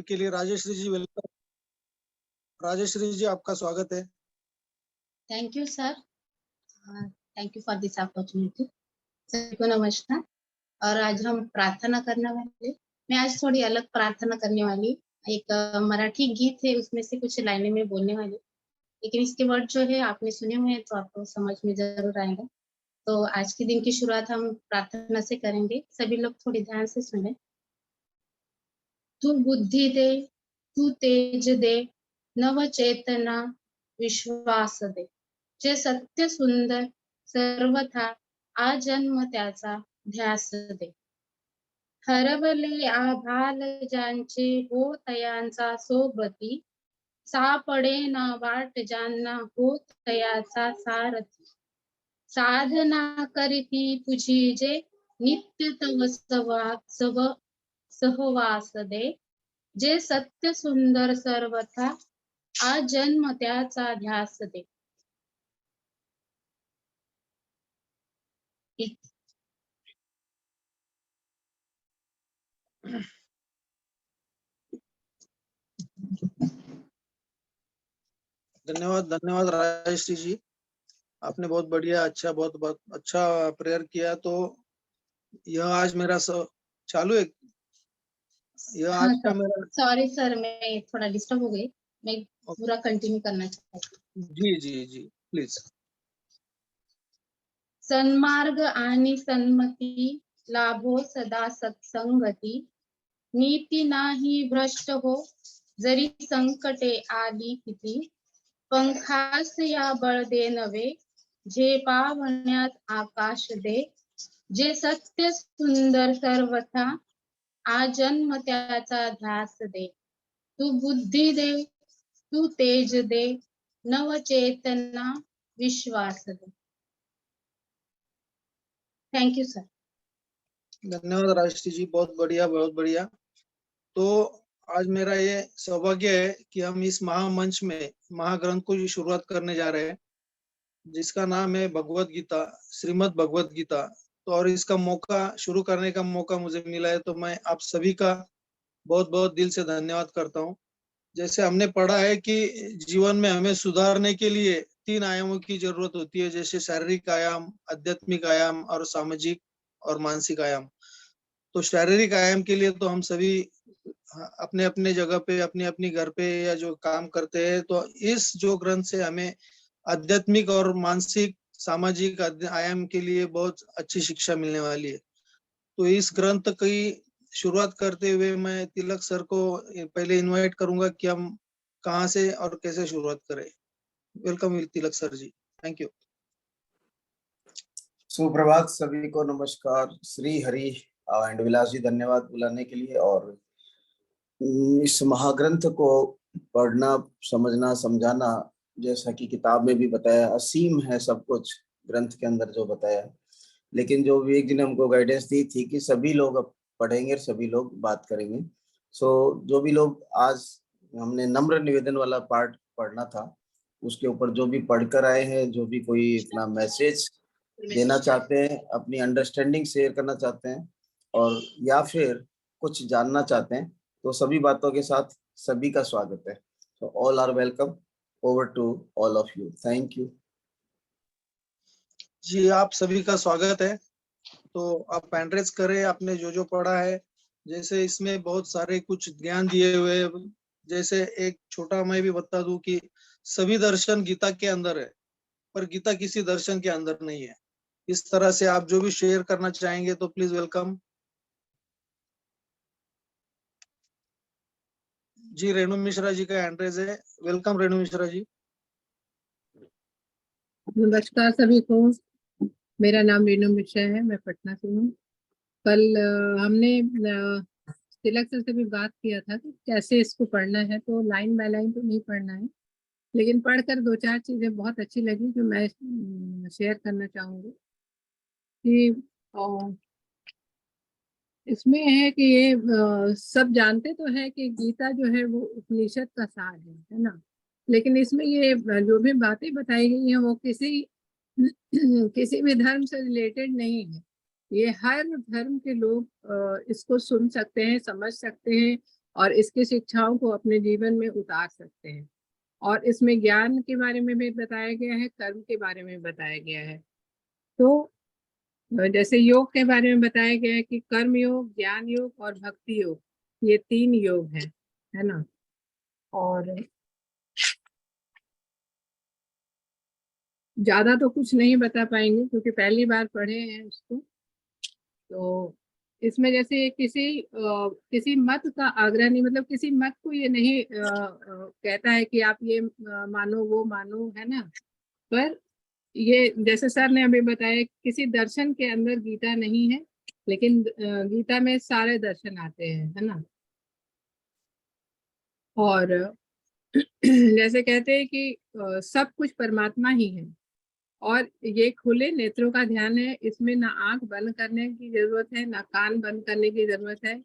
के लिए राजेश्री जी वेलकम। राजेश्री जी आपका स्वागत है। Thank you sir, thank you for this opportunity. सभी को नमस्कार। और आज हम प्रार्थना करने वाले। मैं आज थोड़ी अलग प्रार्थना करने वाली। एक मराठी गीत है, उसमें से कुछ लाइनें में बोलने वाली, लेकिन इसके वर्ड जो है आपने सुने हुए हैं तो आपको समझ में जरूर आएगा। तो आज के दिन की शुरुआत हम प्रार्थना से करेंगे। सभी लोग थोड़ी ध्यान से सुने। तू बुद्धि दे, तू तेज दे, नव चेतना विश्वास दे, जे सत्य सुंदर सर्वथा आजन्म त्याचा ध्यास दे. हरवले आभाल ज्यांचे हो तयांचा सोबती, सापडे ना वाट ज्यांना हो तयाचा सारथी. साधना करीती तुझी जे नित्य तव सहवास दे, जे सत्य सुंदर सर्वथा आजन्म त्याचा ध्यास दे. धन्यवाद धन्यवाद राजेश्री जी, आपने बहुत बढ़िया बहुत अच्छा प्रेयर किया। तो यह आज मेरा चालू है। यह आज का मेरा सॉरी सर, मैं थोड़ा डिस्टर्ब हो गई। मैं पूरा कंटिन्यू करना चाहती हूँ। जी जी जी प्लीज। सन्मार्ग आणि सन्मती लाभो सदा सत्संगती, नीती नाही भ्रष्ट हो जरी संकटे आली किती, पंखास या बळ दे नवे झेपावण्यात आकाश दे, जे सत्य सुंदर सर्वथा आजन्म त्याचा ध्यास दे. तू बुद्धी दे, तू तेज दे, नव चेतना विश्वास दे. Thank you sir. धन्यवाद राजेश्री जी, बहुत बढ़िया। तो आज मेरा ये सौभाग्य है कि हम इस महामंच में महाग्रंथ को शुरुआत करने जा रहे हैं, जिसका नाम है भगवत गीता, श्रीमद् भगवत गीता। तो और इसका मौका शुरू करने का मौका मुझे मिला है, तो मैं आप सभी का बहुत बहुत दिल से धन्यवाद करता हूँ। जैसे हमने पढ़ा है कि जीवन में हमें सुधारने के लिए 3 आयामों की जरूरत होती है, जैसे शारीरिक आयाम, आध्यात्मिक आयाम और सामाजिक और मानसिक आयाम। तो शारीरिक आयाम के लिए तो हम सभी अपने अपने जगह पे, अपनी अपनी घर पे या जो काम करते हैं, तो इस जो ग्रंथ से हमें आध्यात्मिक और मानसिक सामाजिक आयाम के लिए बहुत अच्छी शिक्षा मिलने वाली है। तो इस ग्रंथ की शुरुआत करते हुए मैं तिलक सर को पहले इनवाइट करूंगा कि हम कहाँ से और कैसे शुरुआत करें। Welcome Tilak sir ji, thank you. सुप्रभात सभी को, नमस्कार, श्री हरि एंड विलास जी, धन्यवाद बुलाने के लिए। और इस महाग्रंथ को पढ़ना, समझना, समझाना, जैसा कि किताब में भी बताया, असीम है सब कुछ ग्रंथ के अंदर जो बताया। लेकिन जो विवेक जी ने हमको गाइडेंस दी थी कि सभी लोग अब पढ़ेंगे, सभी लोग बात करेंगे। सो जो भी लोग, आज हमने नम्र निवेदन वाला पार्ट पढ़ना था, उसके ऊपर जो भी पढ़कर आए हैं, जो भी कोई अपना मैसेज देना चाहते हैं, अपनी अंडरस्टैंडिंग शेयर करना चाहते हैं, और या फिर कुछ जानना चाहते हैं, तो सभी बातों के साथ सभी का स्वागत है। तो all are welcome. Over to all of you. Thank you जी, आप सभी का स्वागत है। तो आप एड्रेस करें आपने जो जो पढ़ा है। जैसे इसमें बहुत सारे कुछ ज्ञान दिए हुए, जैसे एक छोटा मैं भी बता दूं कि सभी दर्शन गीता के अंदर है, पर गीता किसी दर्शन के अंदर नहीं है। इस तरह से आप जो भी शेयर करना चाहेंगे तो प्लीज वेलकम। जी, रेणु मिश्रा जी का एड्रेस है। वेलकम रेणु मिश्रा जी। नमस्कार सभी को, मेरा नाम रेणु मिश्रा है, मैं पटना से हूँ। कल हमने तिलक सर से भी बात किया था कि कैसे इसको पढ़ना है, तो लाइन बाय लाइन तो नहीं पढ़ना है, लेकिन पढ़कर 2-4 चीजें बहुत अच्छी लगी जो मैं शेयर करना चाहूंगी। कि इसमें है कि ये सब जानते तो है कि गीता जो है वो उपनिषद का सार है ना, लेकिन इसमें ये जो भी बातें बताई गई हैं वो किसी किसी भी धर्म से रिलेटेड नहीं है। ये हर धर्म के लोग इसको सुन सकते हैं, समझ सकते हैं और इसकी शिक्षाओं को अपने जीवन में उतार सकते हैं। और इसमें ज्ञान के बारे में भी बताया गया है, कर्म के बारे में बताया गया है। तो जैसे योग के बारे में बताया गया है कि कर्म योग, ज्ञान योग और भक्ति योग, ये 3 योग है ना। और ज्यादा तो कुछ नहीं बता पाएंगे क्योंकि पहली बार पढ़े हैं उसको। तो इसमें जैसे किसी मत का आग्रह नहीं, मतलब किसी मत को ये नहीं कहता है कि आप ये मानो वो मानो, है ना। पर ये जैसे सर ने अभी बताया, किसी दर्शन के अंदर गीता नहीं है, लेकिन गीता में सारे दर्शन आते हैं, है ना। और जैसे कहते हैं कि सब कुछ परमात्मा ही है, और ये खुले नेत्रों का ध्यान है। इसमें ना आंख बंद करने की जरूरत है, ना कान बंद करने की जरूरत है,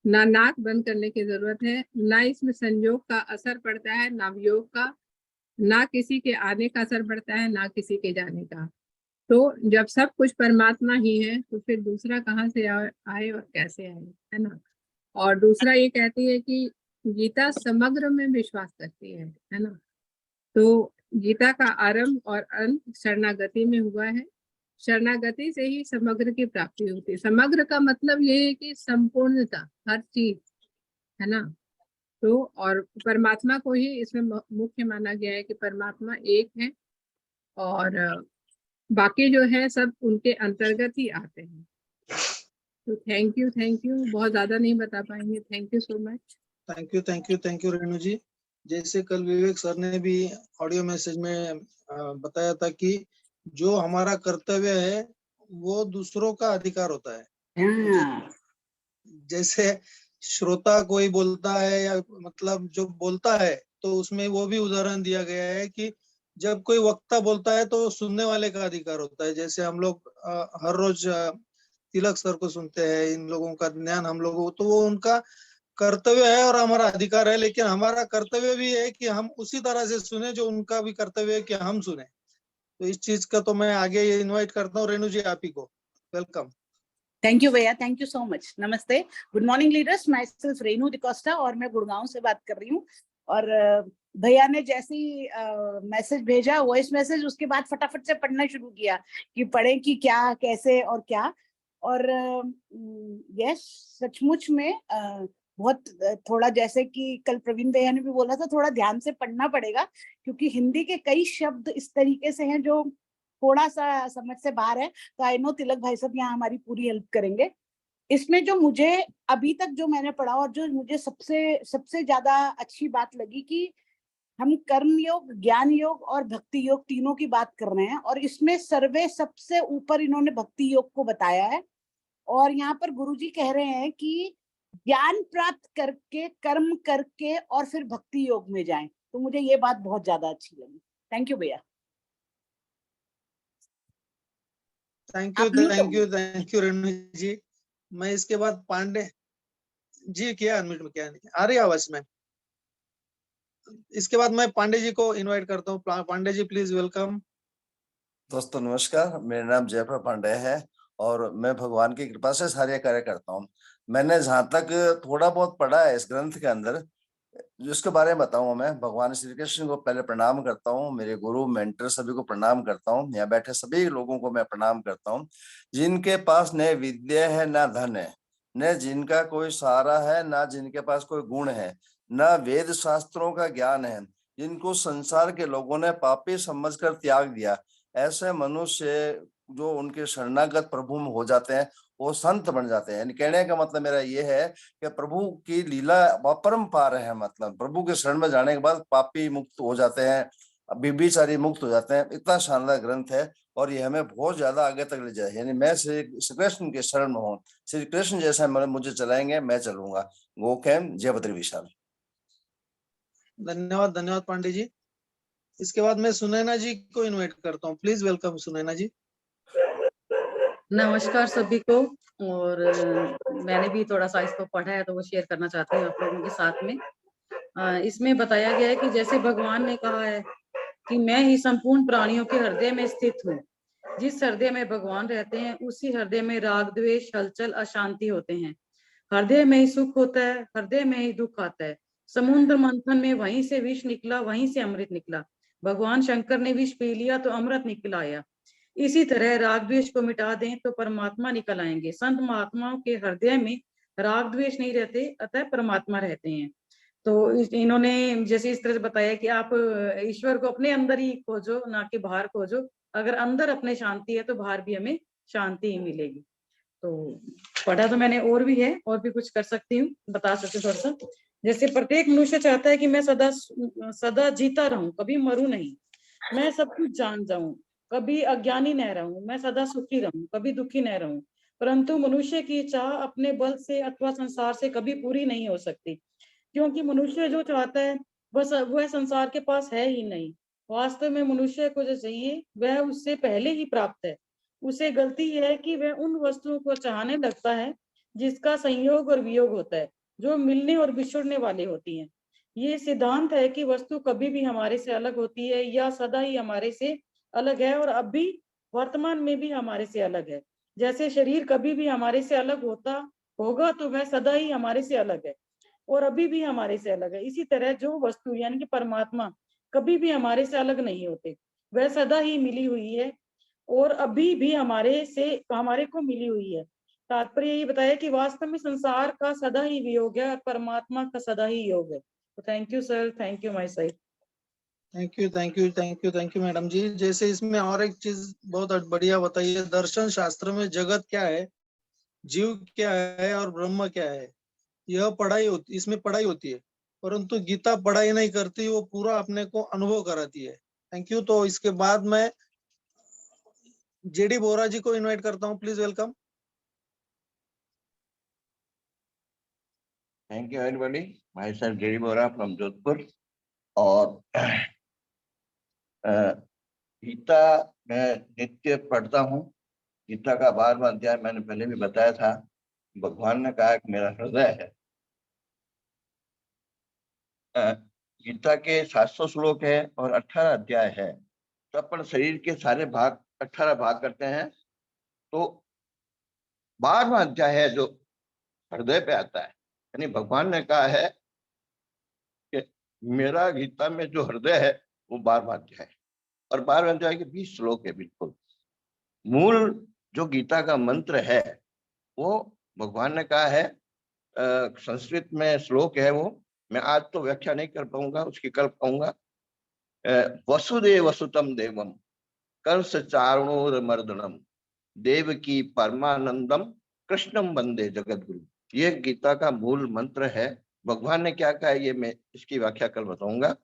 ना नाक बंद करने की जरूरत है, ना इसमें संयोग का असर पड़ता है, ना वियोग का, ना किसी के आने का असर पड़ता है, ना किसी के जाने का। तो जब सब कुछ परमात्मा ही है तो फिर दूसरा कहाँ से आए और कैसे आए, है ना। और दूसरा ये कहती है कि गीता समग्र में विश्वास करती है ना। तो गीता का आरंभ और अंत शरणागति में हुआ है। शरणागति से ही समग्र की प्राप्ति होती है। समग्र का मतलब ये है कि संपूर्णता, हर चीज, है ना। तो और परमात्मा को ही इसमें मुख्य माना गया है कि परमात्मा एक है, और बाकी जो है सब उनके अंतर्गत ही आते हैं। तो थैंक यू, बहुत ज्यादा नहीं बता पाएंगे। Thank you so much. Thank you Renu ji. जैसे कल विवेक सर ने भी ऑडियो मैसेज में बताया था कि जो हमारा कर्तव्य है वो दूसरों का अधिकार होता है। जैसे श्रोता कोई बोलता है या मतलब जो बोलता है, तो उसमें वो भी उदाहरण दिया गया है कि जब कोई वक्ता बोलता है तो सुनने वाले का अधिकार होता है। जैसे हम लोग हर रोज तिलक सर को सुनते हैं, इन लोगों का ज्ञान हम लोगों, तो वो उनका कर्तव्य है और हमारा अधिकार है, लेकिन हमारा कर्तव्य भी है कि हम उसी तरह से सुने जो उनका भी कर्तव्य है कि हम सुने। तो इस चीज का तो मैं आगे ये इनवाइट करता हूँ रेणु जी, आप ही को वेलकम। थैंक यू भैया, थैंक यू सो मच। नमस्ते, good morning leaders, my self Renu D'Costa और मैं गुड़गांव से बात कर रही हूँ। और भैया ने जैसे ही मैसेज भेजा, वॉइस मैसेज, उसके बाद फटाफट से पढ़ना शुरू किया कि पढ़े कि क्या, कैसे और क्या। और यस, सचमुच में बहुत थोड़ा, जैसे कि कल प्रवीण भैया ने भी बोला था, थोड़ा ध्यान से पढ़ना पड़ेगा क्योंकि हिंदी के कई शब्द इस तरीके से हैं जो थोड़ा सा समझ से बाहर है। तो आई नो तिलक भाई साहब यहाँ हमारी पूरी हेल्प करेंगे। इसमें जो मुझे अभी तक जो मैंने पढ़ा और जो मुझे सबसे ज्यादा अच्छी बात लगी कि हम कर्म योग, ज्ञान योग और भक्ति योग तीनों की बात कर रहे हैं, और इसमें सर्वे सबसे ऊपर इन्होंने भक्ति योग को बताया है। और यहाँ पर गुरुजी कह रहे हैं कि ज्ञान प्राप्त करके, कर्म करके और फिर भक्ति योग में जाएं। तो मुझे ये बात बहुत ज्यादा अच्छी लगी। थैंक यू भैया। थैंक यू रेणु जी। मैं इसके बाद पांडे जी, किया अनम्यूट में, क्या नहीं आ रही आवाज में। इसके बाद मैं पांडे जी को इनवाइट करता हूँ। Pandey ji please welcome. दोस्तों नमस्कार, मेरा नाम जयप्रभ पांडे है और मैं भगवान की कृपा से सारे कार्य करता हूँ। मैंने जहाँ तक थोड़ा बहुत पढ़ा है इस ग्रंथ के अंदर, जिसके बारे में बताऊं, मैं भगवान श्री कृष्ण को पहले प्रणाम करता हूँ, मेरे गुरु मेंटर सभी को प्रणाम करता हूँ, यहाँ बैठे सभी लोगों को मैं प्रणाम करता हूँ। जिनके पास न विद्या है ना धन है, न जिनका कोई सहारा है, ना जिनके पास कोई गुण है, ना वेद शास्त्रों का ज्ञान है, जिनको संसार के लोगों ने पापी समझकर त्याग दिया, ऐसे मनुष्य जो उनके शरणागत प्रभु में हो जाते हैं वो संत बन जाते हैं। यानी कहने का मतलब मेरा ये है कि प्रभु की लीला अपरंपार है। मतलब प्रभु के शरण में जाने के बाद पापी मुक्त हो जाते हैं, व्यभिचारी मुक्त हो जाते हैं। इतना शानदार ग्रंथ है और ये हमें बहुत ज्यादा आगे तक ले जाए। यानी मैं श्री कृष्ण के शरण में हूँ, श्री कृष्ण जैसा मुझे चलाएंगे, मैं चलूंगा। गोखेम जय बद्री विशाल। धन्यवाद पांडे जी। इसके बाद मैं सुनैना जी को इनवाइट करता हूँ। प्लीज वेलकम सुनैना जी। नमस्कार सभी को। और मैंने भी थोड़ा सा इसको पढ़ा है तो वो शेयर करना चाहती हूँ आप लोगों के साथ में। इसमें बताया गया है कि जैसे भगवान ने कहा है कि मैं ही संपूर्ण प्राणियों के हृदय में स्थित हूँ। जिस हृदय में भगवान रहते हैं उसी हृदय में राग, द्वेष, हलचल, अशांति होते हैं। हृदय में ही सुख होता है, हृदय में ही दुख आता है। समुद्र मंथन में वहीं से विष निकला, वहीं से अमृत निकला। भगवान शंकर ने विष पी लिया तो अमृत निकल आया। इसी तरह राग द्वेष को मिटा दें तो परमात्मा निकल आएंगे। संत महात्माओं के हृदय में राग द्वेष नहीं रहते, अतः परमात्मा रहते हैं। तो इन्होंने जैसे इस तरह से बताया कि आप ईश्वर को अपने अंदर ही खोजो, ना कि बाहर खोजो। अगर अंदर अपने शांति है तो बाहर भी हमें शांति ही मिलेगी। तो पढ़ा तो मैंने और भी है, और भी कुछ कर सकती हूँ, बता सकती हूँ थोड़ा सा। जैसे प्रत्येक मनुष्य चाहता है कि मैं सदा सदा जीता रहूं, कभी मरूं नहीं, मैं सब कुछ जान जाऊं, कभी अज्ञानी न रहूं, मैं सदा सुखी रहूं, कभी दुखी न रहूं। परंतु मनुष्य की चाह अपने बल से अथवा संसार से कभी पूरी नहीं हो सकती, क्योंकि मनुष्य जो चाहता है बस वह संसार के पास है ही नहीं। वास्तव में मनुष्य को जो चाहिए वह उससे पहले ही प्राप्त है। उसे गलती है कि वह उन वस्तुओं को चाहने लगता है जिसका संयोग और वियोग होता है, जो मिलने और बिछुड़ने वाली होती हैं। ये सिद्धांत है कि वस्तु कभी भी हमारे से अलग होती है या सदा ही हमारे से अलग है, और अभी वर्तमान में भी हमारे से अलग है। जैसे शरीर कभी भी हमारे से अलग होता होगा तो वह सदा ही हमारे से अलग है और अभी भी हमारे से अलग है। इसी तरह जो वस्तु यानी कि परमात्मा कभी भी हमारे से अलग नहीं होते, वह सदा ही मिली हुई है और अभी भी हमारे को मिली हुई है। तात्पर्य ये बताया कि वास्तव में संसार का सदा ही वियोग है और परमात्मा का सदा ही योग है। तो thank you sir, thank you my side. Thank you, thank you, thank you, thank you madam जी। जैसे इसमें और एक चीज बहुत बढ़िया बताइए, दर्शन शास्त्र में जगत क्या है, जीव क्या है और ब्रह्म क्या है, यह पढ़ाई होती, इसमें पढ़ाई होती है। परंतु गीता पढ़ाई नहीं करती, वो पूरा अपने को अनुभव कराती है। Thank you. तो इसके बाद मैं जेडी बोरा जी को इनवाइट करता हूँ, please welcome. Thank you everybody. Myself Jerry Bora from Jodhpur. और गीता मैं नित्य पढ़ता हूँ। गीता का 12वां अध्याय मैंने पहले भी बताया था। भगवान ने कहा कि मेरा हृदय है। गीता के 700 श्लोक है और 18 अध्याय है। तो अपन शरीर के सारे भाग 18 भाग करते हैं, तो 12वां अध्याय है जो हृदय पे आता है। यानी भगवान ने कहा है कि मेरा गीता में जो हृदय है वो 12वां अध्याय है, और 12वें अध्याय के 20 श्लोक है। बिल्कुल मूल जो गीता का मंत्र है वो भगवान ने कहा है। संस्कृत में श्लोक है वो, मैं आज तो व्याख्या नहीं कर पाऊंगा, उसकी कल कहूंगा। वसुदेव वसुतम देवम कंस चारणोर्मर्दनम देवकी परमानंदम कृष्णम वंदे जगत गुरु। ये गीता का मूल मंत्र है। भगवान ने क्या कहा है ये मैं इसकी व्याख्या कल बताऊंगा।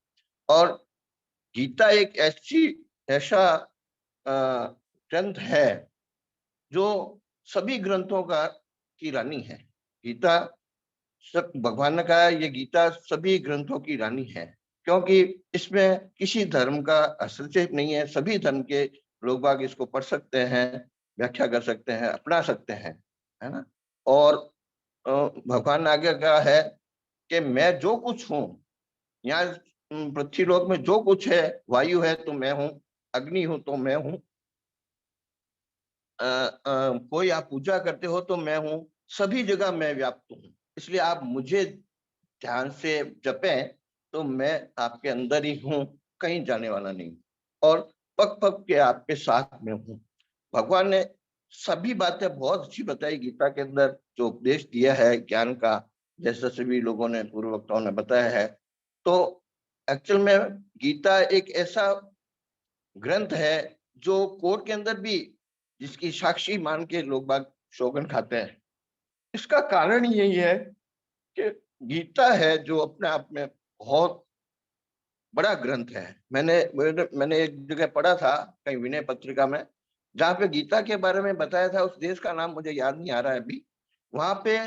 और गीता एक ऐसा ग्रंथ है जो सभी ग्रंथों की रानी है। गीता सब भगवान ने कहा ये गीता सभी ग्रंथों की रानी है, क्योंकि इसमें किसी धर्म का हस्तक्षेप नहीं है। सभी धर्म के लोग बाग इसको पढ़ सकते हैं, व्याख्या कर सकते हैं, अपना सकते हैं, है ना। और भगवान ने आगे कहा है कि मैं जो कुछ हूँ, यहाँ पृथ्वीलोक में जो कुछ है, वायु है तो मैं हूँ, अग्नि हूँ तो मैं हूँ, कोई आप पूजा करते हो तो मैं हूँ, सभी जगह मैं व्याप्त हूँ। इसलिए आप मुझे ध्यान से जपें तो मैं आपके अंदर ही हूँ, कहीं जाने वाला नहीं, और पग पग के आपके साथ में हूँ। भगवान ने सभी बातें बहुत अच्छी बताई गीता के अंदर, जो उपदेश दिया है ज्ञान का, जैसे सभी लोगों ने पूर्व वक्ताओं ने बताया है। तो एक्चुअल में गीता एक ऐसा ग्रंथ है जो कोर्ट के अंदर भी जिसकी साक्षी मान के लोग बाग शोगन खाते हैं। इसका कारण यही है कि गीता है जो अपने आप में बहुत बड़ा ग्रंथ है। मैंने एक जगह पढ़ा था कहीं विनय पत्रिका में, जहाँ पे गीता के बारे में बताया था। उस देश का नाम मुझे याद नहीं आ रहा है अभी। वहां पे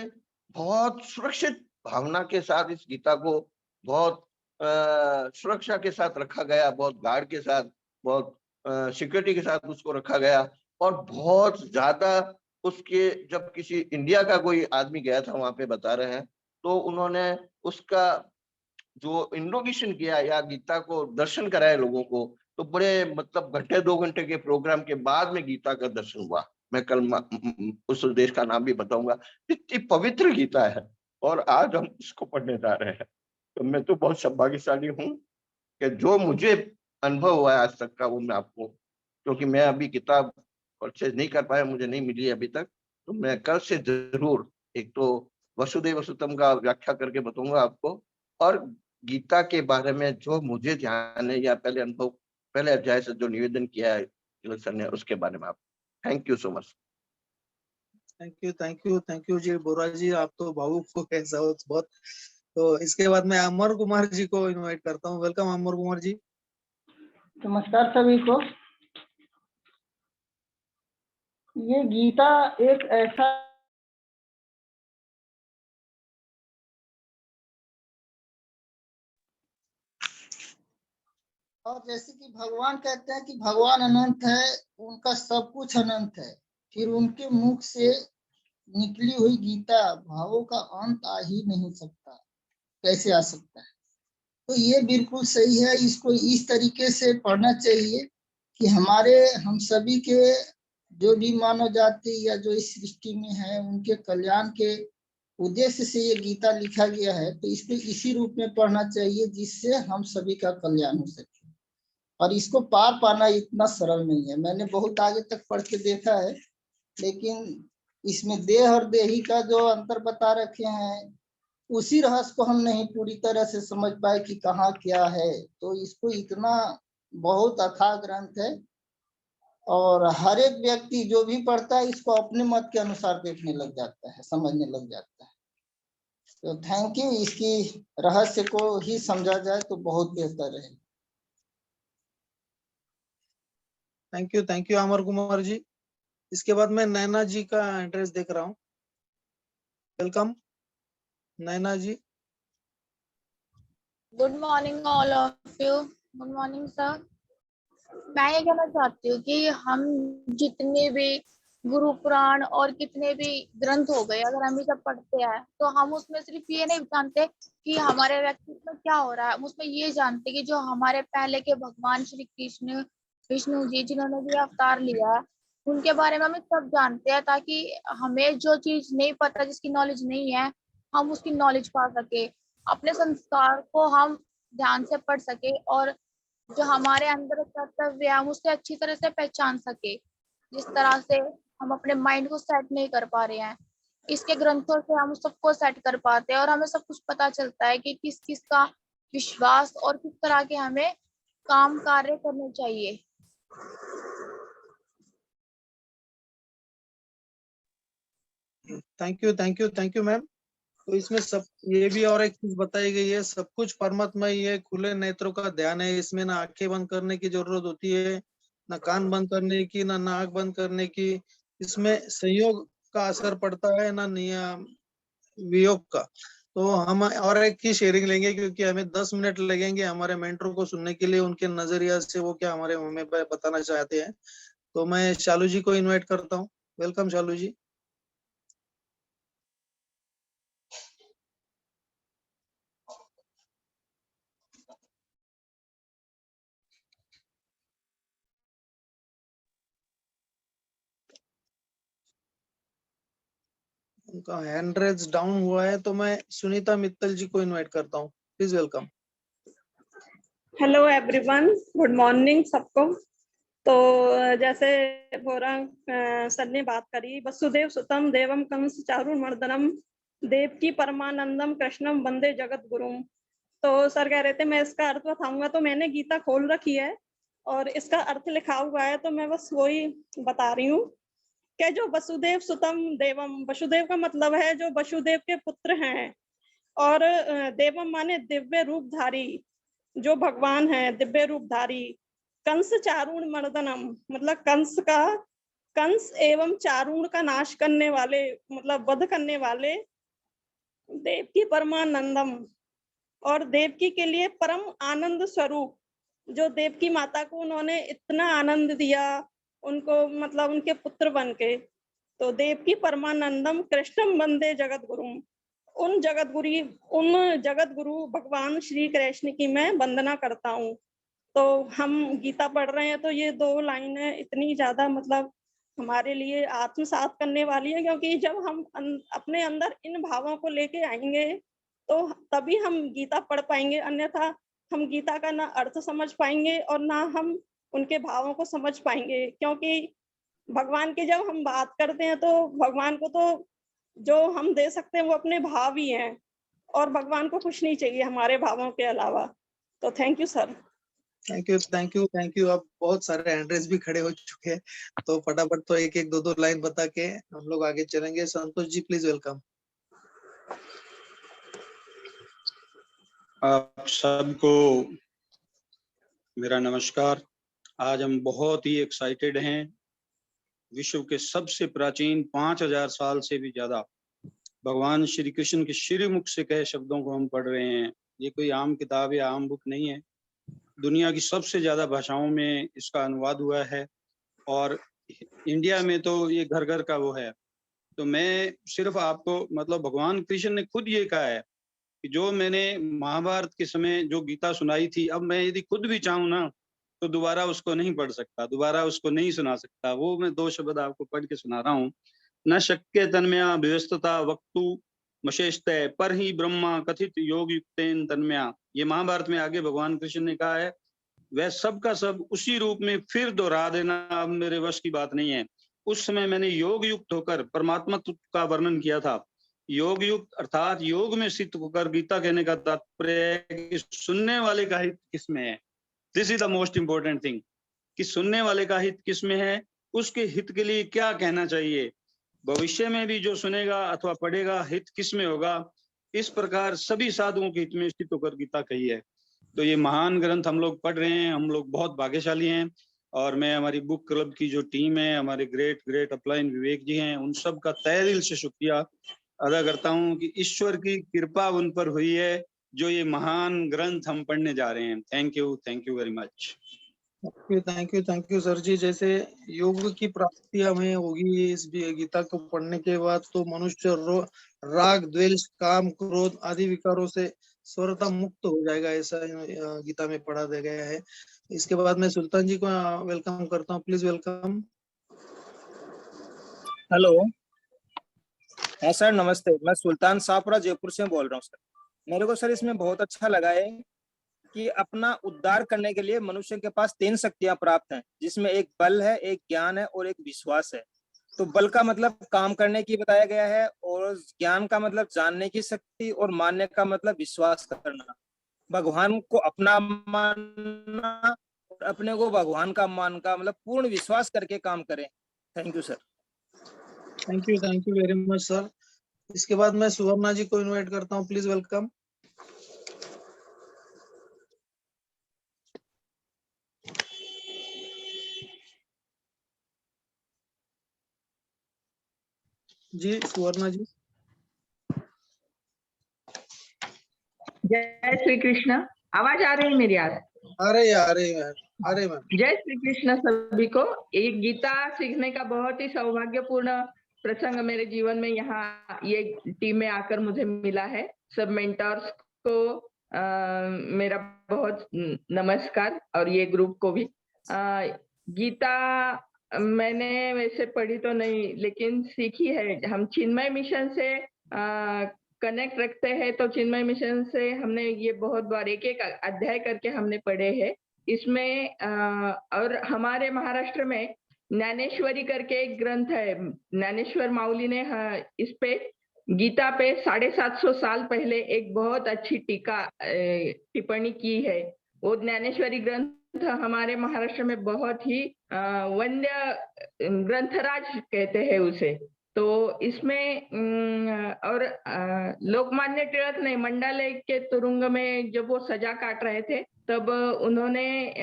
बहुत सुरक्षित भावना के साथ इस गीता को बहुत सुरक्षा के साथ रखा गया, बहुत गार्ड के साथ, बहुत सिक्योरिटी के साथ उसको रखा गया। और बहुत ज्यादा उसके, जब किसी इंडिया का कोई आदमी गया था वहां पे, बता रहे हैं, तो उन्होंने उसका जो इंट्रोगेशन किया या गीता को दर्शन कराए लोगों को, तो बड़े मतलब घंटे 2 घंटे के प्रोग्राम के बाद में गीता का दर्शन हुआ। मैं कल उस देश का नाम भी बताऊंगा। इतनी पवित्र गीता है और आज हम इसको पढ़ने जा रहे हैं। तो मैं तो बहुत सौभाग्यशाली हूँ कि जो मुझे अनुभव हुआ है आज तक का, वो मैं आपको, क्योंकि मैं अभी किताब परचेज नहीं कर पाया, मुझे नहीं मिली अभी तक, तो मैं कल से जरूर एक तो वसुदेव सुतम का व्याख्या करके बताऊंगा आपको, और गीता के बारे में जो मुझे ध्यान है या पहले अनुभव, पहले अध्याय से जो निवेदन किया है सर ने, उसके बारे में आप। Thank you so much. Thank you जी बोरा जी, आप तो भावुक हो ऐसा हो बहुत। तो इसके बाद मैं अमर कुमार जी को इनवाइट करता हूँ। वेलकम अमर कुमार जी। नमस्कार सभी को। ये गीता एक ऐसा और जैसे कि भगवान कहते हैं कि भगवान अनंत है, उनका सब कुछ अनंत है, फिर उनके मुख से निकली हुई गीता भावों का अंत आ ही नहीं सकता, कैसे आ सकता है। तो ये बिल्कुल सही है, इसको इस तरीके से पढ़ना चाहिए कि हम सभी के जो भी मानव जाति या जो इस सृष्टि में है, उनके कल्याण के उद्देश्य से ये गीता लिखा गया है। तो इसको इसी रूप में पढ़ना चाहिए जिससे हम सभी का कल्याण हो सके। और इसको पार पाना इतना सरल नहीं है, मैंने बहुत आगे तक पढ़ के देखा है, लेकिन इसमें देह और देही का जो अंतर बता रखे हैं, उसी रहस्य को हम नहीं पूरी तरह से समझ पाए कि कहाँ क्या है। तो इसको इतना बहुत अथाह ग्रंथ है और हर एक व्यक्ति जो भी पढ़ता है इसको अपने मत के अनुसार देखने लग जाता है, समझने लग जाता है। तो थैंक यू, इसकी रहस्य को ही समझा जाए तो बहुत बेहतर है। Thank you Amar Kumar ji. इसके बाद मैं नैना जी का एड्रेस देख रहा हूँ। Welcome Naina ji. Good morning all of you. Good morning sir. मैं ये कहना चाहती हूँ कि हम जितने भी गुरु पुराण और कितने भी ग्रंथ हो गए, अगर हम ये सब पढ़ते हैं तो हम उसमें सिर्फ ये नहीं जानते कि हमारे व्यक्तित्व में क्या हो रहा है, हम उसमें ये जानते कि जो हमारे पहले के भगवान श्री कृष्ण विष्णु जी जिन्होंने भी अवतार लिया है, उनके बारे में हम सब जानते हैं, ताकि हमें जो चीज नहीं पता, जिसकी नॉलेज नहीं है, हम उसकी नॉलेज पा सके, अपने संस्कार को हम ध्यान से पढ़ सके और जो हमारे अंदर कर्तव्य है हम उससे अच्छी तरह से पहचान सके, जिस तरह से हम अपने माइंड को सेट नहीं कर पा रहे हैं। इसके ग्रंथों से हम सबको सेट कर पाते हैं और हमें सब कुछ पता चलता है कि किस किस का विश्वास और किस तरह के हमें काम कार्य करने चाहिए। Thank you ma'am. तो इसमें सब ये भी और एक चीज बताई गई है, सब कुछ परमात्मा ही है, खुले नेत्रों का ध्यान है, इसमें ना आंखें बंद करने की जरूरत होती है, ना कान बंद करने की, ना नाक बंद करने की। इसमें संयोग का असर पड़ता है, ना वियोग का। तो हम और एक की शेयरिंग लेंगे क्योंकि हमें 10 मिनट लगेंगे हमारे मेंटर को सुनने के लिए, उनके नजरिया से वो क्या हमारे हमें बताना चाहते हैं। तो मैं शालू जी को इनवाइट करता हूँ। वेलकम शालू जी। उनका हैंड रेज डाउन हुआ है, तो मैं सुनीता मित्तल जी को इनवाइट करता हूँ। Please welcome. Hello everyone, good morning सबको। तो जैसे भोरा सर ने बात करी, वसुदेव सुतम देवम कंस चारुमर्दनम देवकी परमानंदम कृष्णम वंदे जगत गुरुम। तो सर कह रहे थे मैं इसका अर्थ बताऊंगा, तो मैंने गीता खोल रखी है और इसका अर्थ लिखा हुआ है, तो मैं बस वही बता रही हूँ कि जो वसुदेव सुतम देवम, वसुदेव का मतलब है जो वसुदेव के पुत्र हैं, और देवम माने दिव्य रूपधारी, जो भगवान है दिव्य रूपधारी। कंस चारुण मर्दनम मतलब कंस एवं चारुण का नाश करने वाले, मतलब वध करने वाले। देवकी परमानंदम और देवकी के लिए परम आनंद स्वरूप, जो देवकी माता को उन्होंने इतना आनंद दिया, उनको मतलब उनके पुत्र बन के। तो देवकी परमानंदम कृष्णम वंदे जगत गुरुम, उन जगत गुरु भगवान श्री कृष्ण की मैं वंदना करता हूँ। तो हम गीता पढ़ रहे हैं तो ये 2 लाइनें इतनी ज्यादा मतलब हमारे लिए आत्मसात करने वाली है, क्योंकि जब हम अपने अंदर इन भावों को लेके आएंगे तो तभी हम गीता पढ़ पाएंगे, अन्यथा हम गीता का ना अर्थ समझ पाएंगे और ना हम उनके भावों को समझ पाएंगे। क्योंकि भगवान की जब हम बात करते हैं तो भगवान को तो जो हम दे सकते हैं वो अपने भाव ही हैं, और भगवान को कुछ नहीं चाहिए हमारे भावों के अलावा। तो thank you sir. Thank you, thank you, thank you. अब बहुत सारे हैंड रेज भी खड़े हो चुके हैं, तो फटाफट तो एक एक दो दो लाइन बता के हम लोग आगे चलेंगे। Santosh ji please welcome. आप सबको मेरा नमस्कार। आज हम बहुत ही एक्साइटेड हैं। विश्व के सबसे प्राचीन 5000 साल से भी ज्यादा भगवान श्री कृष्ण के श्रीमुख से कहे शब्दों को हम पढ़ रहे हैं। ये कोई आम किताब या आम बुक नहीं है, दुनिया की सबसे ज्यादा भाषाओं में इसका अनुवाद हुआ है और इंडिया में तो ये घर घर का वो है। तो मैं सिर्फ आपको मतलब भगवान कृष्ण ने खुद ये कहा है कि जो मैंने महाभारत के समय जो गीता सुनाई थी, अब मैं यदि खुद भी चाहूँ ना तो दोबारा उसको नहीं पढ़ सकता, दोबारा उसको नहीं सुना सकता। वो मैं 2 शब्द आपको पढ़ के सुना रहा हूँ। न शक्य तन्मया व्यस्तता वक्तु मशेषतः पर ही ब्रह्मा कथित योग युक्तेन तन्मया। ये महाभारत में आगे भगवान कृष्ण ने कहा है, वह सब का सब उसी रूप में फिर दोहरा देना अब मेरे वश की बात नहीं है। उस समय मैंने योग युक्त होकर परमात्मा का वर्णन किया था। योग युक्त अर्थात योग में स्थित होकर गीता कहने का तात्पर्य है कि सुनने वाले का हित किसमें है। This is the most important thing, कि सुनने वाले का हित किसमें है, उसके हित के लिए क्या कहना चाहिए, भविष्य में भी जो सुनेगा अथवा पढ़ेगा हित किसमें होगा। इस प्रकार सभी साधुओं के हित में स्थित होकर गीता कही है। तो ये महान ग्रंथ हम लोग पढ़ रहे हैं, हम लोग बहुत भाग्यशाली हैं। और मैं हमारी बुक क्लब की जो टीम है, हमारे ग्रेट ग्रेट अपलाइन विवेक जी हैं, उन सब का तहे दिल से शुक्रिया अदा करता हूँ कि ईश्वर की कृपा उन पर हुई है जो ये महान ग्रंथ हम पढ़ने जा रहे हैं। Thank you very much. Thank you sir जी। जैसे योग की प्राप्ति हमें होगी इस गीता को पढ़ने के बाद, तो मनुष्य राग द्वेष काम क्रोध आदि विकारों से स्वतः मुक्त हो जाएगा, ऐसा गीता में पढ़ा गया है। इसके बाद मैं सुल्तान जी को वेलकम करता हूँ, प्लीज वेलकम। हेलो, हाँ सर नमस्ते। मैं सुल्तान शाहपुरा जयपुर से बोल रहा हूँ सर। मेरे को सर इसमें बहुत अच्छा लगा है कि अपना उद्धार करने के लिए मनुष्य के पास 3 शक्तियां प्राप्त हैं, जिसमें एक बल है, एक ज्ञान है और एक विश्वास है। तो बल का मतलब काम करने की बताया गया है, और ज्ञान का मतलब जानने की शक्ति, और मानने का मतलब विश्वास करना, भगवान को अपना मानना और अपने को भगवान का मान का मतलब पूर्ण विश्वास करके काम करें। Thank you sir. Thank you very much sir. इसके बाद मैं सुवर्णा जी को इनवाइट करता हूँ, प्लीज वेलकम। जी सुवर्णा जी। जय श्री कृष्ण। आवाज आ रही है मेरी? आ रही है मैम। जय श्री कृष्ण सभी को। एक गीता सीखने का बहुत ही सौभाग्यपूर्ण प्रसंग मेरे जीवन में यहाँ ये टीम में आकर मुझे मिला है। सब मेंटर्स को मेरा बहुत नमस्कार, और ये ग्रुप को भी। गीता मैंने वैसे पढ़ी तो नहीं, लेकिन सीखी है। हम चिन्मय मिशन से कनेक्ट रखते हैं, तो चिन्मय मिशन से हमने ये बहुत बार एक एक अध्याय करके हमने पढ़े हैं इसमें। और हमारे महाराष्ट्र में ज्ञानेश्वरी करके एक ग्रंथ है, ज्ञानेश्वर माउली ने इस पे गीता पे 750 साल पहले एक बहुत अच्छी टिप्पणी की है। वो ज्ञानेश्वरी ग्रंथ हमारे महाराष्ट्र में बहुत ही वंद्य ग्रंथराज कहते हैं उसे। तो इसमें और लोकमान्य टिलक ने मंडालय के तुरुंग में जब वो सजा काट रहे थे, तब उन्होंने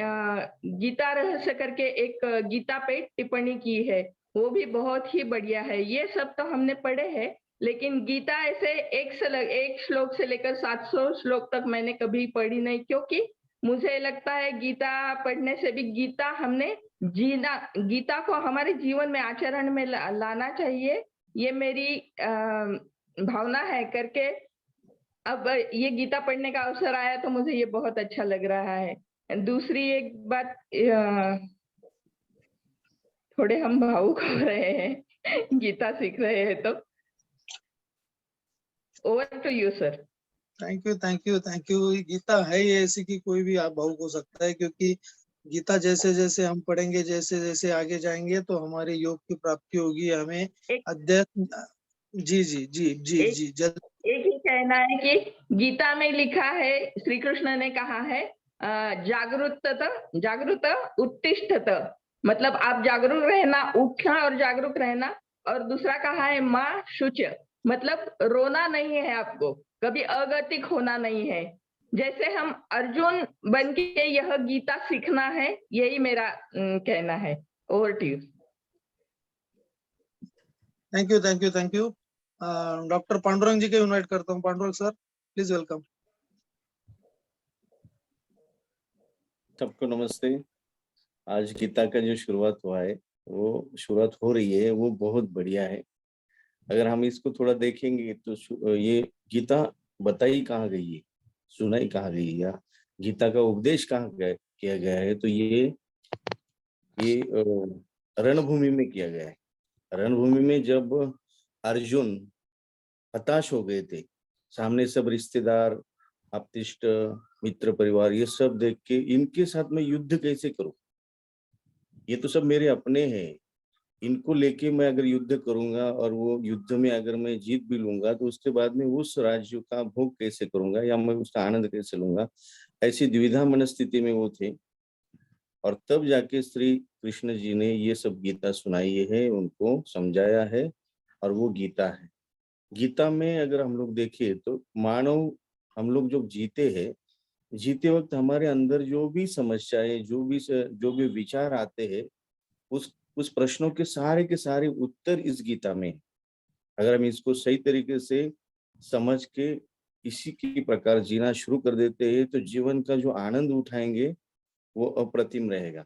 गीता रहस्य करके एक गीता पे टिप्पणी की है, वो भी बहुत ही बढ़िया है। ये सब तो हमने पढ़े हैं, लेकिन गीता ऐसे एक श्लोक से लेकर 700 श्लोक तक मैंने कभी पढ़ी नहीं, क्योंकि मुझे लगता है गीता पढ़ने से भी गीता हमने जीना, गीता को हमारे जीवन में आचरण में लाना चाहिए, ये मेरी भावना है करके अब ये गीता पढ़ने का अवसर आया तो मुझे ये बहुत अच्छा लग रहा है। दूसरी एक बात, थोड़े हम भावुक हो रहे हैं गीता सीख रहे हैं तो। Over to you sir. Thank you thank you. Gita है ही ऐसी कि कोई भी आप भावुक हो सकता है, क्योंकि गीता जैसे जैसे हम पढ़ेंगे, जैसे जैसे आगे जाएंगे तो हमारे योग की प्राप्ति होगी। हमें अध्यात्म जी जी जी जी जी जल्द एक ही कहना है कि गीता में लिखा है, श्री कृष्ण ने कहा है जागृत उत्तिष्ठत, मतलब आप जागरूक रहना, उठना और जागरूक रहना। और दूसरा कहा है माँ शुच, मतलब रोना नहीं है आपको, कभी अगतिक होना नहीं है। जैसे हम अर्जुन बन के यह गीता सीखना है, यही मेरा कहना है। Over to you. Thank you. Doctor Pandurang ji को इनवाइट करता हूँ। Pandurang sir please welcome. सबको नमस्ते। आज गीता का जो शुरुआत हुआ है, वो शुरुआत हो रही है, वो बहुत बढ़िया है। अगर हम इसको थोड़ा देखेंगे तो ये गीता बताई कहाँ गई है, सुनाई कहाँ गई है, या गीता का उपदेश कहाँ किया गया है, तो ये रणभूमि में किया गया है। रणभूमि में जब अर्जुन हताश हो गए थे, सामने सब रिश्तेदार, आप्तिष्ट, मित्र, परिवार, ये सब देख के इनके साथ मैं युद्ध कैसे करूं, ये तो सब मेरे अपने हैं, इनको लेके मैं अगर युद्ध करूंगा और वो युद्ध में अगर मैं जीत भी लूंगा तो उसके बाद में उस राज्य का भोग कैसे करूंगा या मैं उसका आनंद कैसे लूंगा, ऐसी द्विधा मनस्थिति में वो थे। और तब जाके श्री कृष्ण जी ने ये सब गीता सुनाई है, उनको समझाया है, और वो गीता है। गीता में अगर हम लोग देखें तो मानव, हम लोग जो जीते हैं, जीते वक्त हमारे अंदर जो भी समस्याएं, जो भी विचार आते हैं, उस प्रश्नों के सारे उत्तर इस गीता में है। अगर हम इसको सही तरीके से समझ के इसी के प्रकार जीना शुरू कर देते हैं तो जीवन का जो आनंद उठाएंगे वो अप्रतिम रहेगा।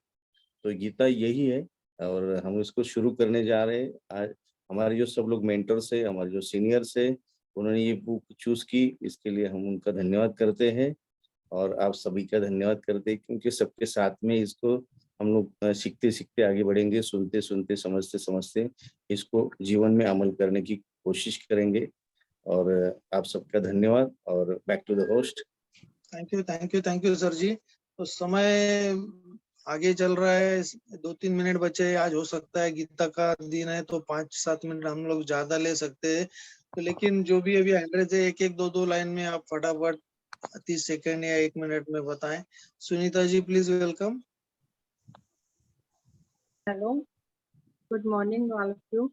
तो गीता यही है और हम इसको शुरू करने जा रहे हैं। आज हमारे जो सब लोग मेंटर्स है, हमारे जो सीनियर्स है, उन्होंने ये बुक चूज की, इसके लिए हम उनका धन्यवाद करते हैं और आप सभी का धन्यवाद करते हैं, क्योंकि सबके साथ में इसको हम लोग सीखते सीखते आगे बढ़ेंगे, सुनते सुनते, समझते समझते इसको जीवन में अमल करने की कोशिश करेंगे। और आप सबका धन्यवाद और back to the host. Thank you sir जी। तो समय आगे चल रहा है, 2-3 मिनट बचे। आज हो सकता है गीता का दिन है तो 5-7 मिनट हम लोग ज्यादा ले सकते हैं, तो लेकिन जो भी अभी एड्रेस है, एक 2 लाइन में आप फटाफट 30 सेकंड या 1 मिनट में बताएं। Sunita ji please welcome. Hello, good morning all of you.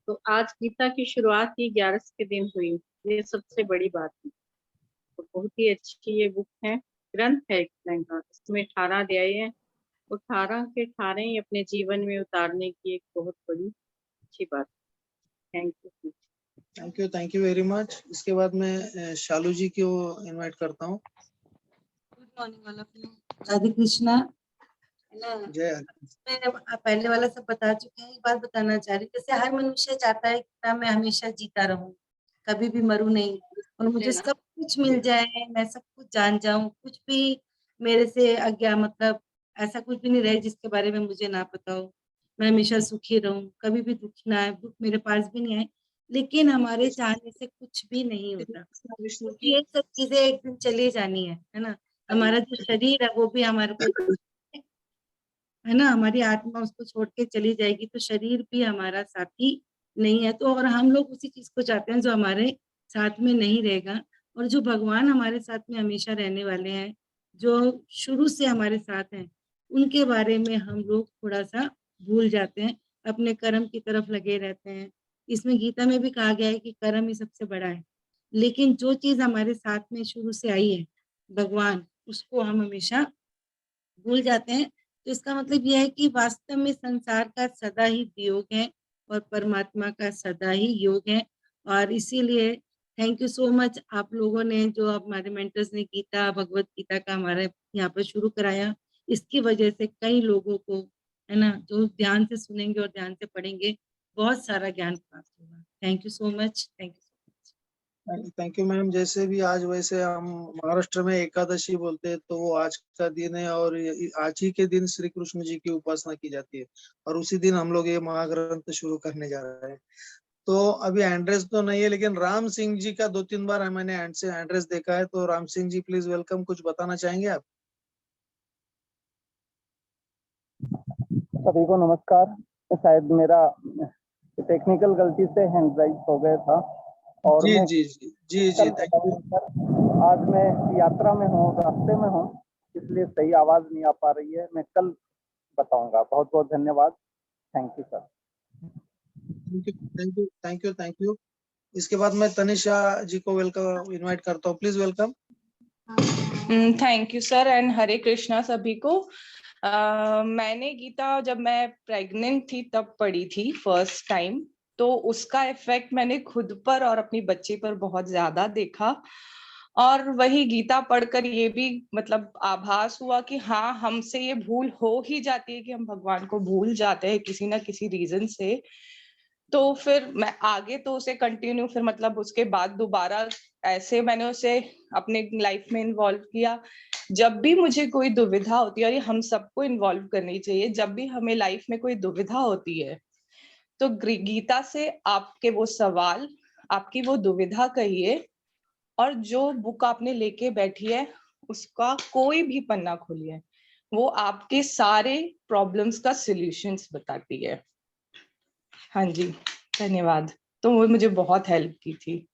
तो आज गीता की शुरुआत ही 11 के दिन हुई, ये सबसे बड़ी बात है। तो बहुत ही अच्छी ये बुक है, ग्रंथ है एक तरह का। इसमें 18 अध्याय है, 18 के 18 ही अपने जीवन में उतारने की एक बहुत बड़ी अच्छी बात। Thank you very much. इसके बाद मैं शालू जी को इनवाइट करता हूँ। Good morning all of you. Radhe Krishna. जय। मैं पहले वाला सब बता चुके हैं, एक बात बताना चाह रही, जैसे हर मनुष्य चाहता है कि मैं हमेशा जीता रहूं, कभी भी मरूं नहीं, और मुझे सब कुछ मिल जाए, मैं सब कुछ जान जाऊं, कुछ भी मेरे से अज्ञा, मतलब ऐसा कुछ भी नहीं रहे जिसके बारे में मुझे ना पता हो, मैं हमेशा सुखी रहूं, कभी भी दुख ना आए, दुख मेरे पास भी नहीं आए। लेकिन हमारे चाहने से कुछ भी नहीं होता, क्योंकि ये सब चीजें एक दिन चली जानी है ना। हमारा जो शरीर है वो भी हमारे को है ना, हमारी आत्मा उसको छोड़ के चली जाएगी, तो शरीर भी हमारा साथी नहीं है। तो और हम लोग उसी चीज को चाहते हैं जो हमारे साथ में नहीं रहेगा, और जो भगवान हमारे साथ में हमेशा रहने वाले हैं, जो शुरू से हमारे साथ हैं, उनके बारे में हम लोग थोड़ा सा भूल जाते हैं, अपने कर्म की तरफ लगे रहते हैं। इसमें गीता में भी कहा गया है कि कर्म ही सबसे बड़ा है, लेकिन जो चीज हमारे साथ में शुरू से आई है, भगवान, उसको हम हमेशा भूल जाते हैं। तो इसका मतलब यह है कि वास्तव में संसार का सदा ही वियोग है और परमात्मा का सदा ही योग है। और इसीलिए थैंक यू सो मच आप लोगों ने, जो हमारे मेंटर्स ने गीता, भगवत गीता का हमारे यहाँ पर शुरू कराया। इसकी वजह से कई लोगों को, है ना, जो ध्यान से सुनेंगे और ध्यान से पढ़ेंगे, बहुत सारा ज्ञान प्राप्त होगा। Thank you so much. Thank you. Thank you ma'am. जैसे भी आज वैसे हम महाराष्ट्र में एकादशी बोलते हैं, तो वो आज का दिन है और आज ही के दिन श्री कृष्ण जी की उपासना की जाती है और उसी दिन हम लोग ये महाग्रंथ शुरू करने जा रहे हैं। तो अभी एड्रेस तो नहीं है, लेकिन राम सिंह जी का 2-3 बार मैंने एड्रेस देखा है। तो राम सिंह जी प्लीज वेलकम, कुछ बताना चाहेंगे आप? सभी को नमस्कार। शायद मेरा टेक्निकल गलती से हैंड राइज हो गया था और जी मैं जी जी जी जी थैंक यू। आज मैं यात्रा में हूँ, रास्ते में हूँ, इसलिए सही आवाज नहीं आ पा रही है। मैं कल बताऊंगा। बहुत बहुत धन्यवाद। Thank you sir. Thank you. इसके बाद मैं तनिषा जी को वेलकम इनवाइट करता हूँ, please welcome. Thank you sir and Hare Krishna सभी को। मैंने गीता जब मैं प्रेग्नेंट थी तब पढ़ी थी फर्स्ट टाइम, तो उसका इफेक्ट मैंने खुद पर और अपनी बच्ची पर बहुत ज्यादा देखा। और वही गीता पढ़कर ये भी मतलब आभास हुआ कि हाँ, हमसे ये भूल हो ही जाती है कि हम भगवान को भूल जाते हैं किसी ना किसी रीजन से। तो फिर मैं आगे तो उसे कंटिन्यू फिर मतलब उसके बाद दोबारा ऐसे मैंने उसे अपने लाइफ में इन्वॉल्व किया। जब भी मुझे कोई दुविधा होती है, और ये हम सबको इन्वॉल्व करनी चाहिए, जब भी हमें लाइफ में कोई दुविधा होती है तो गीता से आपके वो सवाल, आपकी वो दुविधा कहिए, और जो बुक आपने लेके बैठी है उसका कोई भी पन्ना खोलिए, वो आपके सारे प्रॉब्लम्स का सॉल्यूशंस बताती है। हाँ जी, धन्यवाद। तो वो मुझे बहुत हेल्प की थी।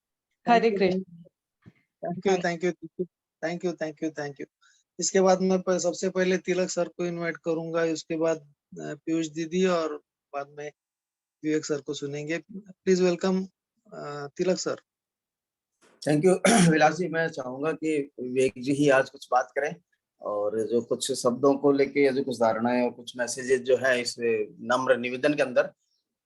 हरे कृष्ण। Thank you. इसके बाद मैं सबसे पहले तिलक सर को इनवाइट करूंगा, उसके बाद पीयूष दीदी और बाद में विवेक सर को सुनेंगे। Please welcome Tilak sir. Thank you Vilas ji. मैं चाहूंगा कि विवेक जी ही आज कुछ बात करें और जो कुछ शब्दों को लेके या जो कुछ धारणाएं और कुछ मैसेजेस जो है इस नम्र निवेदन के अंदर,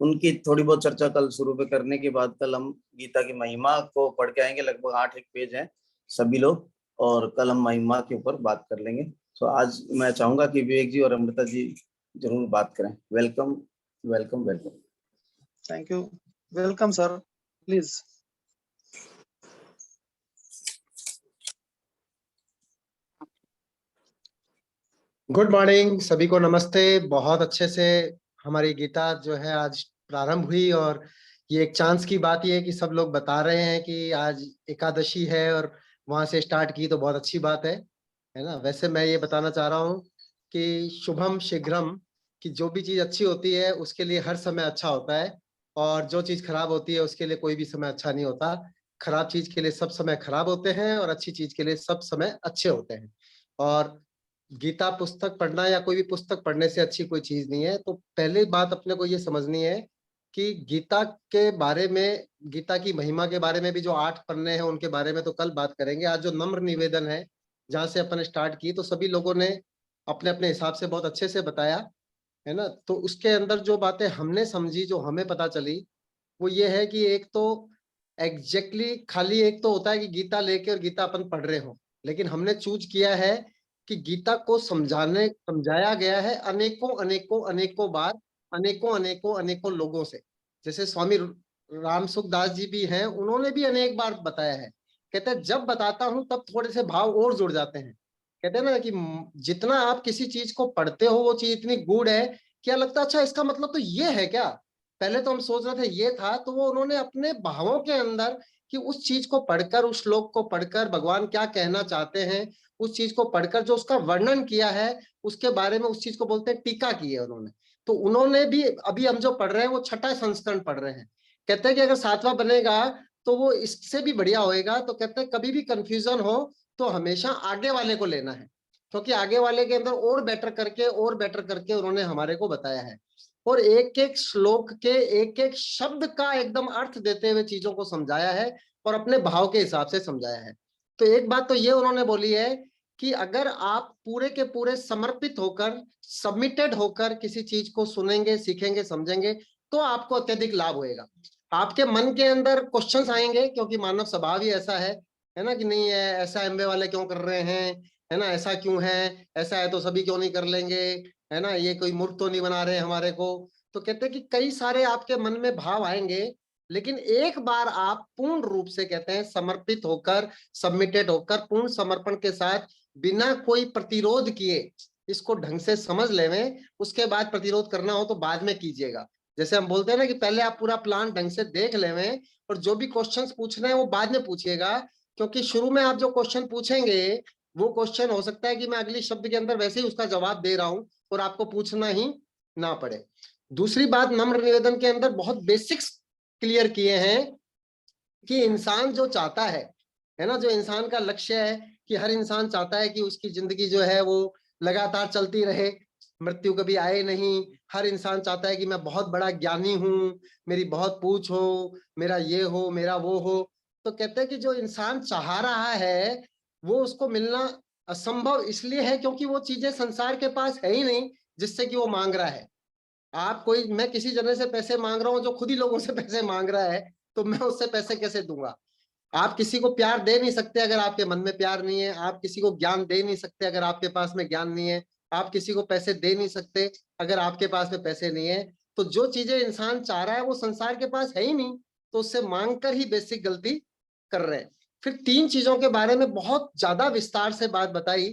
उनकी थोड़ी बहुत चर्चा कल शुरू में करने के बाद कल हम गीता की महिमा को पढ़ के आएंगे। लगभग 8 पेज हैं सभी लोग, और कल हम महिमा के ऊपर बात कर लेंगे। तो आज मैं चाहूंगा कि विवेक जी और अमृता जी जरूर बात करें। Welcome welcome welcome. Thank you. Welcome sir, please. Good morning सभी को, नमस्ते। बहुत अच्छे से हमारी गीता जो है आज प्रारंभ हुई, और ये एक चांस की बात ये है कि सब लोग बता रहे हैं कि आज एकादशी है और वहां से स्टार्ट की, तो बहुत अच्छी बात है ना। वैसे मैं ये बताना चाह रहा हूँ कि शुभम शीघ्रम, कि जो भी चीज अच्छी होती है उसके लिए हर समय अच्छा होता है, और जो चीज खराब होती है उसके लिए कोई भी समय अच्छा नहीं होता। खराब चीज के लिए सब समय खराब होते हैं और अच्छी चीज के लिए सब समय अच्छे होते हैं। और गीता पुस्तक पढ़ना या कोई भी पुस्तक पढ़ने से अच्छी कोई चीज नहीं है। तो पहली बात अपने को ये समझनी है कि गीता के बारे में, गीता की महिमा के बारे में भी जो 8 पन्ने हैं उनके बारे में तो कल बात करेंगे। आज जो नम्र निवेदन है जहाँ से अपन स्टार्ट की, तो सभी लोगों ने अपने अपने हिसाब से बहुत अच्छे से बताया है ना। तो उसके अंदर जो बातें हमने समझी, जो हमें पता चली, वो ये है कि एक तो एग्जैक्टली खाली एक तो होता है कि गीता लेके और गीता अपन पढ़ रहे हो, लेकिन हमने चूज किया है कि गीता को समझाया गया है अनेकों अनेकों अनेकों बार, अनेकों अनेकों अनेकों लोगों से। जैसे स्वामी राम सुखदास जी भी हैं, उन्होंने भी अनेक बार बताया है। कहते हैं जब बताता हूं तब थोड़े से भाव और जुड़ जाते हैं। कहते हैं ना कि जितना आप किसी चीज को पढ़ते हो वो चीज इतनी गूढ़ है, क्या लगता है अच्छा इसका मतलब तो ये है क्या, पहले तो हम सोच रहे थे ये था। तो वो उन्होंने अपने भावों के अंदर कि उस चीज को पढ़कर, उस श्लोक को पढ़कर भगवान क्या कहना चाहते हैं, उस चीज को पढ़कर जो उसका वर्णन किया है उसके बारे में, उस चीज को बोलते हैं टीका की है उन्होंने। तो उन्होंने भी, अभी हम जो पढ़ रहे हैं वो 6वां संस्करण पढ़ रहे हैं। कहते हैं कि अगर 7वां बनेगा तो वो इससे भी बढ़िया होएगा। तो कहते हैं कभी भी कंफ्यूजन हो तो हमेशा आगे वाले को लेना है, क्योंकि आगे वाले के अंदर और बेटर करके उन्होंने हमारे को बताया है, और एक एक श्लोक के एक एक शब्द का एकदम अर्थ देते हुए चीजों को समझाया है और अपने भाव के हिसाब से समझाया है। तो एक बात तो ये उन्होंने बोली है कि अगर आप पूरे के पूरे समर्पित होकर, सबमिटेड होकर किसी चीज को सुनेंगे, सीखेंगे, समझेंगे, तो आपको अत्यधिक लाभ होएगा। आपके मन के अंदर क्वेश्चंस आएंगे, क्योंकि मानव स्वभाव ही ऐसा है ना, कि नहीं है ऐसा एमबे वाले क्यों कर रहे हैं, है ना, ऐसा क्यों है, ऐसा है तो सभी क्यों नहीं कर लेंगे, है ना, ये कोई मूर्ख तो नहीं बना रहे हमारे को। तो कहते हैं कि कई सारे आपके मन में भाव आएंगे, लेकिन एक बार आप पूर्ण रूप से कहते हैं समर्पित होकर, सबमिटेड होकर, पूर्ण समर्पण के साथ, बिना कोई प्रतिरोध किए इसको ढंग से समझ लेवें, उसके बाद प्रतिरोध करना हो तो बाद में कीजिएगा। जैसे हम बोलते हैं ना कि पहले आप पूरा प्लान ढंग से देख लेवें और जो भी क्वेश्चंस पूछने हैं वो बाद में पूछिएगा, क्योंकि शुरू में आप जो क्वेश्चन पूछेंगे वो क्वेश्चन हो सकता है कि मैं अगली शब्द के अंदर वैसे ही उसका जवाब दे रहा हूं और आपको पूछना ही ना पड़े। दूसरी बात, नम्र निवेदन के अंदर बहुत बेसिक्स क्लियर किए हैं कि इंसान जो चाहता है ना, जो इंसान का लक्ष्य है कि हर इंसान चाहता है कि उसकी जिंदगी जो है वो लगातार चलती रहे, मृत्यु कभी आए नहीं। हर इंसान चाहता है कि मैं बहुत बड़ा ज्ञानी हूं, मेरी बहुत पूछ हो, मेरा ये हो, मेरा वो हो। तो कहते हैं कि जो इंसान चाह रहा है वो उसको मिलना असंभव इसलिए है क्योंकि वो चीजें संसार के पास है ही नहीं जिससे कि वो मांग रहा है। आप कोई, मैं किसी जने से पैसे मांग रहा हूँ जो खुद ही लोगों से पैसे मांग रहा है, तो मैं उससे पैसे कैसे दूंगा? आप किसी को प्यार दे नहीं सकते अगर आपके मन में प्यार नहीं है। आप किसी को ज्ञान दे नहीं सकते अगर आपके पास में ज्ञान नहीं है। आप किसी को पैसे दे नहीं सकते अगर आपके पास में पैसे नहीं है। तो जो चीजें इंसान चाह रहा है वो संसार के पास है ही नहीं, तो उससे मांग कर ही बेसिक गलती कर रहे हैं। फिर 3 चीजों के बारे में बहुत ज्यादा विस्तार से बात बताई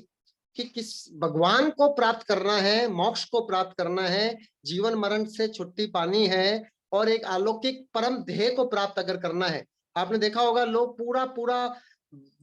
कि किस भगवान को प्राप्त करना है, मोक्ष को प्राप्त करना है, जीवन मरण से छुट्टी पानी है और एक अलौकिक परम ध्येय को प्राप्त अगर करना है। आपने देखा होगा लोग पूरा पूरा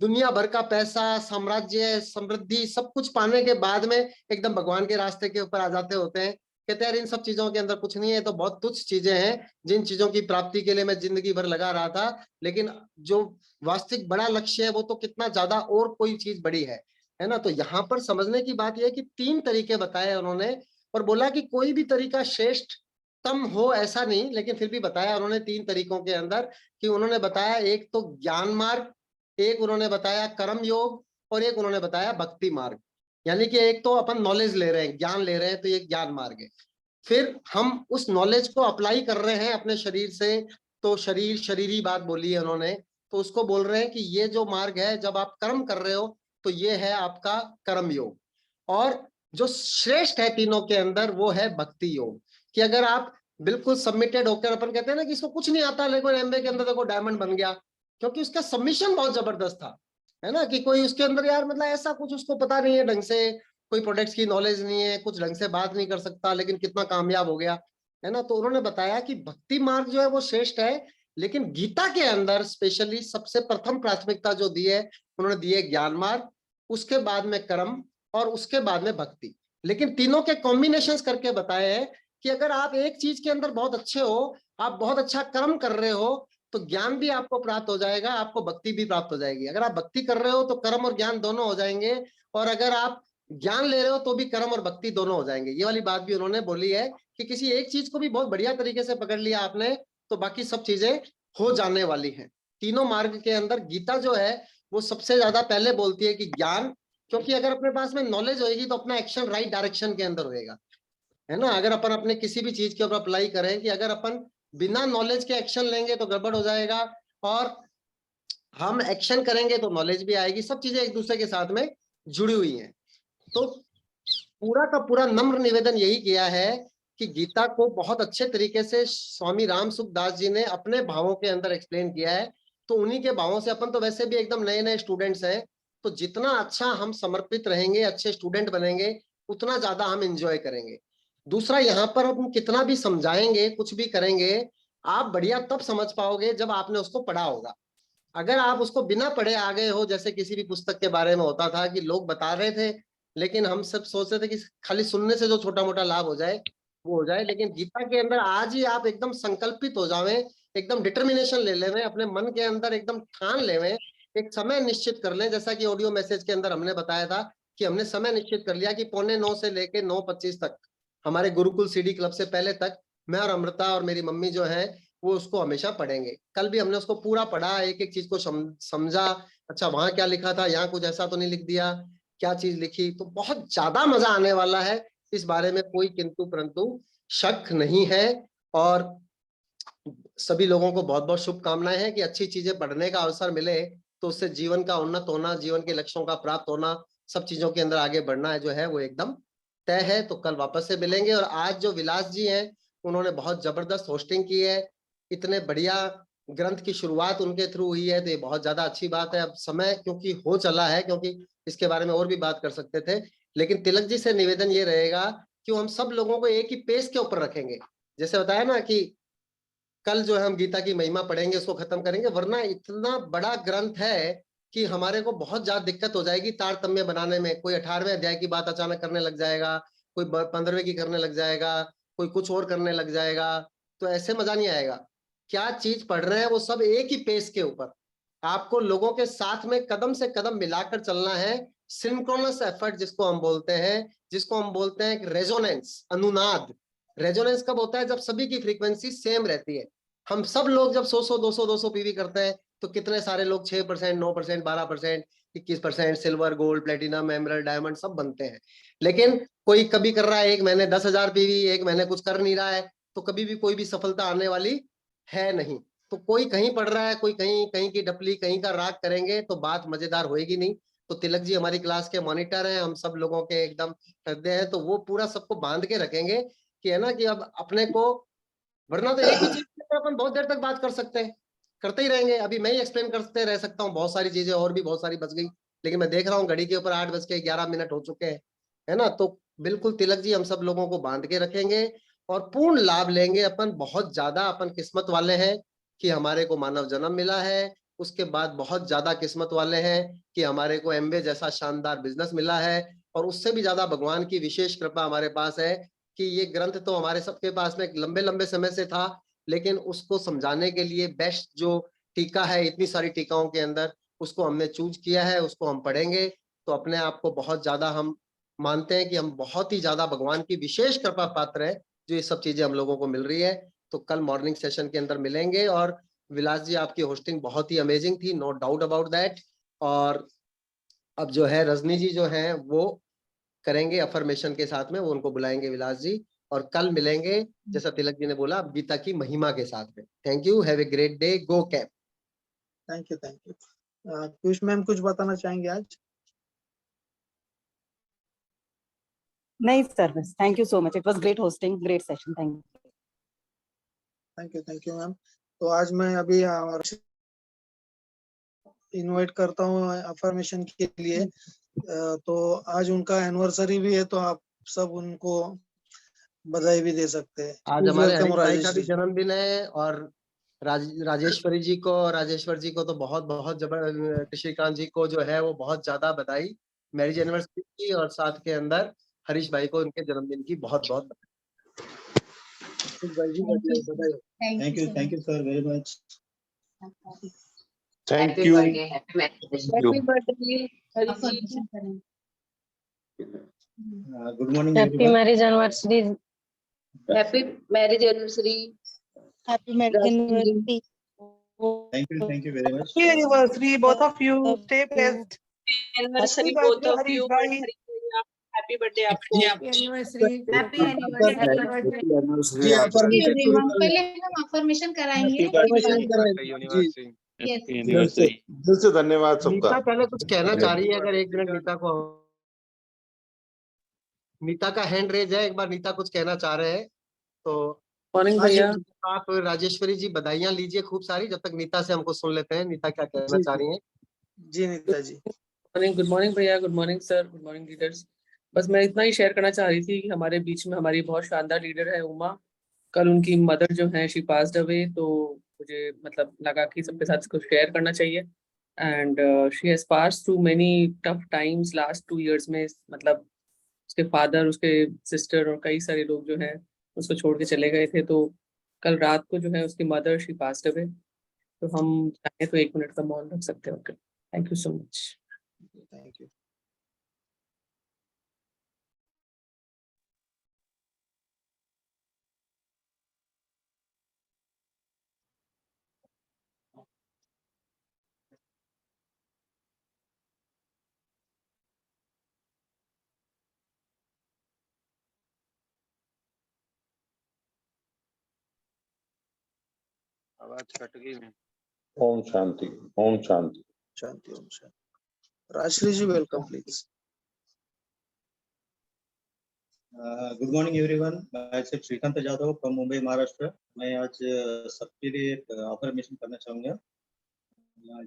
दुनिया भर का पैसा, साम्राज्य, समृद्धि सब कुछ पाने के बाद में एकदम भगवान के रास्ते के ऊपर आ जाते होते हैं। कहते हैं यार इन सब चीजों के अंदर कुछ नहीं है, तो बहुत तुच्छ चीजें हैं जिन चीजों की प्राप्ति के लिए मैं जिंदगी भर लगा रहा था, लेकिन जो वास्तविक बड़ा लक्ष्य है वो तो कितना ज्यादा और कोई चीज बड़ी है ना। तो यहाँ पर समझने की बात यह है कि 3 तरीके बताए उन्होंने और बोला कि कोई भी तरीका श्रेष्ठ तम हो ऐसा नहीं, लेकिन फिर भी बताया उन्होंने 3 तरीकों के अंदर कि उन्होंने बताया एक तो ज्ञान मार्ग, एक उन्होंने बताया कर्म योग और एक उन्होंने बताया भक्ति मार्ग। यानी कि एक तो अपन नॉलेज ले रहे हैं, ज्ञान ले रहे हैं, तो ये ज्ञान मार्ग है। फिर हम उस नॉलेज को अप्लाई कर रहे हैं अपने शरीर से, तो शरीरी बात बोली है उन्होंने, तो उसको बोल रहे हैं कि ये जो मार्ग है जब आप कर्म कर रहे हो तो ये है आपका कर्म योग। और जो श्रेष्ठ है तीनों के अंदर वो है भक्ति योग, कि अगर आप बिल्कुल सबमिटेड होकर, अपन कहते हैं ना कि इसको कुछ नहीं आता लेकिन एमबीए के अंदर देखो डायमंड बन गया, क्योंकि उसका सबमिशन बहुत जबरदस्त था, है ना। कि कोई उसके अंदर यार मतलब ऐसा कुछ उसको पता नहीं है ढंग से, कोई प्रोडक्ट्स की नॉलेज नहीं है, कुछ ढंग से बात नहीं कर सकता, लेकिन कितना कामयाब हो गया, है ना। तो उन्होंने बताया कि भक्ति मार्ग जो है वो श्रेष्ठ है, लेकिन गीता के अंदर स्पेशली सबसे प्रथम प्राथमिकता जो दी है उन्होंने दी है ज्ञान मार्ग, उसके बाद में कर्म और उसके बाद में भक्ति। लेकिन तीनों के कॉम्बिनेशंस करके बताए हैं कि अगर आप एक चीज के अंदर बहुत अच्छे हो, आप बहुत अच्छा कर्म कर रहे हो, तो ज्ञान भी आपको प्राप्त हो जाएगा, आपको भक्ति भी प्राप्त हो जाएगी। अगर आप भक्ति कर रहे हो तो कर्म और ज्ञान दोनों हो जाएंगे, और अगर आप ज्ञान ले रहे हो तो भी कर्म और भक्ति दोनों हो जाएंगे। ये वाली बात भी उन्होंने बोली है कि किसी एक चीज को भी बहुत बढ़िया तरीके से पकड़ लिया आपने तो बाकी सब चीजें हो जाने वाली हैं। तीनों मार्ग के अंदर गीता जो है वो सबसे ज्यादा पहले बोलती है कि ज्ञान, क्योंकि अगर अपने पास में नॉलेज होगी तो अपना एक्शन राइट डायरेक्शन के अंदर होएगा, है ना। अगर अपन अपने किसी भी चीज के ऊपर अप्लाई करें कि अगर अपन बिना नॉलेज के एक्शन लेंगे तो गड़बड़ हो जाएगा, और हम एक्शन करेंगे तो नॉलेज भी आएगी। सब चीजें एक दूसरे के साथ में जुड़ी हुई हैं। तो पूरा का पूरा नम्र निवेदन यही किया है कि गीता को बहुत अच्छे तरीके से स्वामी राम सुखदास जी ने अपने भावों के अंदर एक्सप्लेन किया है। तो उन्हीं के भावों से, अपन तो वैसे भी एकदम नए नए स्टूडेंट्स हैं, तो जितना अच्छा हम समर्पित रहेंगे, अच्छे स्टूडेंट बनेंगे, उतना ज्यादा हम एंजॉय करेंगे। दूसरा, यहाँ पर हम कितना भी समझाएंगे, कुछ भी करेंगे, आप बढ़िया तब समझ पाओगे जब आपने उसको पढ़ा होगा। अगर आप उसको बिना पढ़े आ गए हो, जैसे किसी भी पुस्तक के बारे में होता था कि लोग बता रहे थे लेकिन हम सब सोच रहे थे कि खाली सुनने से जो छोटा मोटा लाभ हो जाए वो हो जाए, लेकिन गीता के अंदर आज ही आप एकदम संकल्पित हो जावे, एकदम डिटर्मिनेशन ले लेवे, अपने मन के अंदर एकदम ठान लेवे, एक समय निश्चित कर लें। जैसा कि ऑडियो मैसेज के अंदर हमने बताया था कि हमने समय निश्चित कर लिया कि 8:45 से लेके 9:25 तक हमारे गुरुकुल सीडी क्लब से पहले तक मैं और अमृता और मेरी मम्मी जो है वो उसको हमेशा पढ़ेंगे। कल भी हमने उसको पूरा पढ़ा, एक एक चीज को समझा, अच्छा वहां क्या लिखा था, यहाँ कुछ ऐसा तो नहीं लिख दिया, क्या चीज लिखी। तो बहुत ज्यादा मजा आने वाला है, इस बारे में कोई किंतु परंतु शक नहीं है। और सभी लोगों को बहुत बहुत शुभकामनाएं हैं कि अच्छी चीजें पढ़ने का अवसर मिले तो उससे जीवन का उन्नत होना, जीवन के लक्ष्यों का प्राप्त होना, सब चीजों के अंदर आगे बढ़ना है जो है वो एकदम तय है। तो कल वापस से मिलेंगे। और आज जो विलास जी हैं उन्होंने बहुत जबरदस्त होस्टिंग की है, इतने बढ़िया ग्रंथ की शुरुआत उनके थ्रू हुई है, तो ये बहुत ज्यादा अच्छी बात है। अब समय क्योंकि हो चला है, क्योंकि इसके बारे में और भी बात कर सकते थे, लेकिन तिलक जी से निवेदन ये रहेगा कि हम सब लोगों को एक ही पेज के ऊपर रखेंगे। जैसे बताया ना कि कल जो है हम गीता की महिमा पढ़ेंगे, उसको खत्म करेंगे, वरना इतना बड़ा ग्रंथ है कि हमारे को बहुत ज्यादा दिक्कत हो जाएगी तारतम्य बनाने में। कोई 18वें अध्याय की बात अचानक करने लग जाएगा, कोई 15वें की करने लग जाएगा, कोई कुछ और करने लग जाएगा, तो ऐसे मजा नहीं आएगा। क्या चीज पढ़ रहे हैं वो सब एक ही पेज के ऊपर, आपको लोगों के साथ में कदम से कदम मिलाकर चलना है। सिंक्रोनस एफर्ट जिसको हम बोलते हैं, जिसको हम बोलते हैं रेजोनेंस, अनुनाद। रेजोनेंस कब होता है? जब सभी की फ्रीक्वेंसी सेम रहती है। हम सब लोग जब 100 200 पीवी करते हैं तो कितने सारे लोग 6%, 9%, 12%, 21% silver, gold, platinum, emerald, diamond सब बनते हैं। लेकिन कोई कभी कर रहा है एक महीने 10,000 पीवी, एक महीने कुछ कर नहीं रहा है, तो कभी भी कोई भी सफलता आने वाली है नहीं। तो कोई कहीं पढ़ रहा है, कोई कहीं, कहीं की डपली, कहीं का राग करेंगे तो बात मजेदार होएगी नहीं। तो तिलक जी हमारी क्लास के मॉनिटर हैं, हम सब लोगों के एकदम हृदय है, तो वो पूरा सबको बांध के रखेंगे कि है ना, कि अब अपने को, वरना तो एक ही चीज पर अपन बहुत देर तक बात कर सकते हैं, करते ही रहेंगे। अभी मैं ही एक्सप्लेन करते रह सकता हूँ बहुत सारी चीजें, और भी बहुत सारी बच गई, लेकिन मैं देख रहा हूँ घड़ी के ऊपर 8:11 हो चुके हैं, है ना। तो बिल्कुल तिलक जी हम सब लोगों को बांध के रखेंगे और पूर्ण लाभ लेंगे। अपन बहुत ज्यादा अपन किस्मत वाले हैं कि हमारे को मानव जन्म मिला है। उसके बाद बहुत ज्यादा किस्मत वाले हैं कि हमारे को एमबे जैसा शानदार बिजनेस मिला है। और उससे भी ज्यादा भगवान की विशेष कृपा हमारे पास है कि ये ग्रंथ तो हमारे सबके पास में लंबे लंबे समय से था, लेकिन उसको समझाने के लिए बेस्ट जो टीका है इतनी सारी टीकाओं के अंदर, उसको हमने चूज किया है, उसको हम पढ़ेंगे। तो अपने आप को बहुत ज्यादा हम मानते हैं कि हम बहुत ही ज्यादा भगवान की विशेष कृपा पात्र है जो ये सब चीजें हम लोगों को मिल रही है। तो कल मॉर्निंग सेशन के अंदर मिलेंगे। और विलास जी आपकी होस्टिंग बहुत ही अमेजिंग थी, नो डाउट अबाउट दैट। और अब जो है रजनी जी जो है वो करेंगे अफर्मेशन के साथ में, वो उनको बुलाएंगे विलास जी, और कल मिलेंगे जैसा तिलक जी ने बोला गीता की महिमा के साथ में। Thank you, have a great day, go cap. Thank you, thank you. Piyush ma'am कुछ बताना चाहेंगे आज? नहीं सर, बस thank you so much, it was great hosting, great session, thank you ma'am. तो आज मैं अभी इनवाइट करता हूँ अफर्मेशन के लिए। तो आज उनका एनिवर्सरी भी है, तो आप सब उनको बधाई भी दे सकते हैं। आज हमारे हरीश भाई का राजेश भी जी। जन्मदिन है, और राजेश्वरी जी को, राजेश्वर जी को तो बहुत बहुत जबर, श्रीकांत जी को जो है वो बहुत ज्यादा बधाई, मैरिज एनिवर्सरी की, और साथ के अंदर हरीश भाई को उनके जन्मदिन की बहुत बहुत बधाई। Thank you sir very much. Thank you. Happy birthday affirmation करें। Good morning happy marriage anniversary, happy marriage anniversary, happy marriage anniversary, thank you very much. Happy anniversary, both of you. Stay blessed. Anniversary Happy both birthday, of Harish you. bhai. Happy birthday आपको। Anniversary. Happy anniversary. जी affirmation शुरू everyone, करें। पहले हम affirmation कराएंगे। Affirmation करें जी। Yes. दिल से धन्यवाद सबका। नीता पहले कुछ कहना चाह रही है, अगर एक मिनट नीता को, नीता का हैंड रेज है, एक बार नीता कुछ कहना चाह रहे हैं तो मॉर्निंग भैया। आप राजेश्वरी जी बधाइयां लीजिए खूब सारी, जब तक नीता से हमको सुन लेते हैं नीता क्या कहना चाह रही हैं। जी नीता जी। गुड मॉर्निंग भैया, good morning sir, good morning leaders. बस मैं इतना ही शेयर करना चाह रही थी कि हमारे बीच में हमारी बहुत शानदार लीडर है उमा। कल उनकी मदर जो है शी पास्ड अवे, तो मुझे मतलब लगा कि सबके साथ कुछ शेयर करना चाहिए। And she has pass through many tough times last 2 years में। मतलब उसके फादर, उसके सिस्टर और कई सारे लोग जो है उसको छोड़ के चले गए थे। तो कल रात को जो है उसकी मदर शी पास्ड अवे। तो हम चाहें तो 1 मिनट का मौन रख सकते हैं। Thank you so much. Thank you. आवाज कट गई। ओम शांति, ओम शांति, शांति, ओम शांति। Rajshree ji welcome please. Good morning everyone, मैं सिर्फ श्रीकांत जाधव फ्रॉम मुंबई महाराष्ट्र। मैं आज सबके लिए एक अफर्मेशन करना चाहूँगा।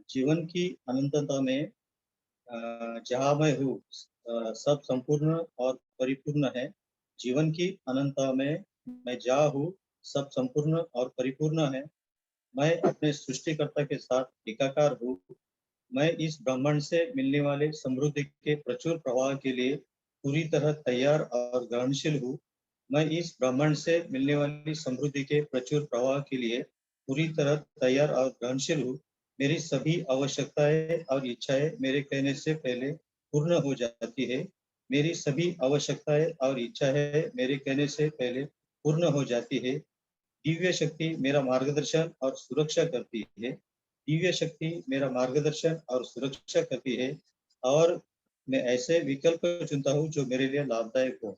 जीवन की अनंतता में जहाँ मैं हूँ सब संपूर्ण और परिपूर्ण है। जीवन की अनंतता में मैं जहाँ हूँ सब संपूर्ण और परिपूर्ण है। मैं अपने सृष्टिकर्ता के साथ एकाकार हूँ। मैं इस ब्रह्मांड से मिलने वाले समृद्धि के प्रचुर प्रवाह के लिए पूरी तरह तैयार और ग्रहणशील हूँ। मैं इस ब्रह्मांड से मिलने वाली समृद्धि के प्रचुर प्रवाह के लिए पूरी तरह तैयार और ग्रहणशील हूँ। मेरी सभी आवश्यकताएं और इच्छाएं मेरे कहने से पहले पूर्ण हो जाती है। मेरी सभी आवश्यकताएं और इच्छाएं मेरे कहने से पहले पूर्ण हो जाती है। दिव्य शक्ति मेरा मार्गदर्शन और सुरक्षा करती है। दिव्य शक्ति मेरा मार्गदर्शन और सुरक्षा करती है और मैं ऐसे विकल्प चुनता हूँ जो मेरे लिए लाभदायक हो।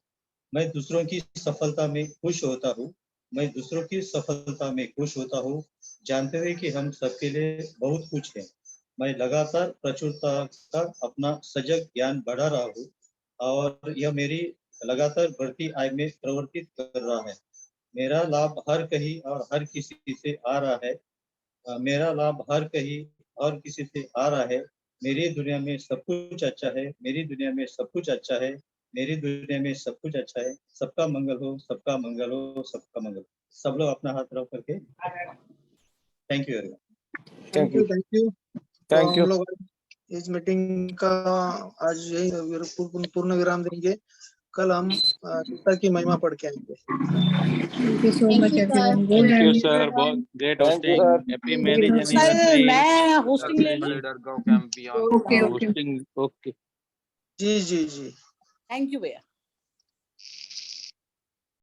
मैं दूसरों की सफलता में खुश होता हूँ। मैं दूसरों की सफलता में खुश होता हूँ, जानते हुए कि हम सबके लिए बहुत कुछ है। मैं लगातार प्रचुरता का अपना सजग ज्ञान बढ़ा रहा हूँ और यह मेरी लगातार बढ़ती आय में प्रवर्तित कर रहा है। मेरा लाभ हर कहीं और हर किसी से आ रहा है। मेरा लाभ हर कहीं और किसी से आ रहा है। मेरी दुनिया में सब कुछ अच्छा है। मेरी दुनिया में सब कुछ अच्छा है। मेरी दुनिया में सब कुछ अच्छा है। सबका मंगल हो, सबका मंगल हो, सबका मंगल। सब लोग अपना हाथ रख करके thank you everyone. Thank you, thank you. तो थैंक यू। हम लोग इस मीटिंग का आज यही पूर्ण विराम देंगे। कल हम गीता की महिमा पढ़ के आएंगे। Thank you so much everyone. Thank you sir, बहुत ग्रेट होस्टिंग। हैप्पी मैरिज कल एनिवर्सरी। मैं होस्टिंग ले लूं। Leader go champion okay okay hosting. Okay जी जी जी। थैंक यू भैया।